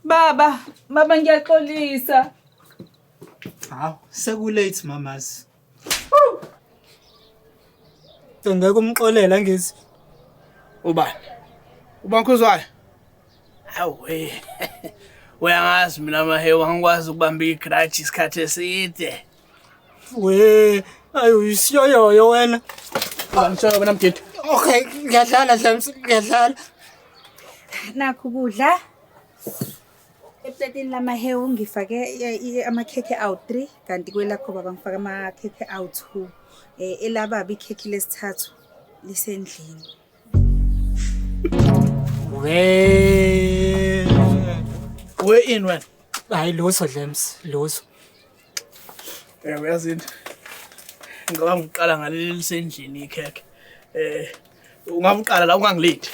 Baba ngiyaxolisa. Hawu, sekulate mamas. Ngeke umxolela ngithi. Ubani? Ubankuzwayo? Hawu uyangazi mina mahewu angikwazi ukubamba igrudge isikhathi eside. Ayo isiyoyo wena. Ngishaya wena Mgidi. Okay, ngiyadlala James, ngiyadlala. Nakho ukudla. Eplatini lamahewu ngifake amakhekhe awu-3 kanti kwelakho baba ngifake amakhekhe awu-2. Elababa ikhekhe lesithathu lisendlini. We in wena. Hayi loso James, loso. Uyazini. Ngicabanga uqala ngaleli lisendlini ikhekhe. Ungabe uqala la ungangileti.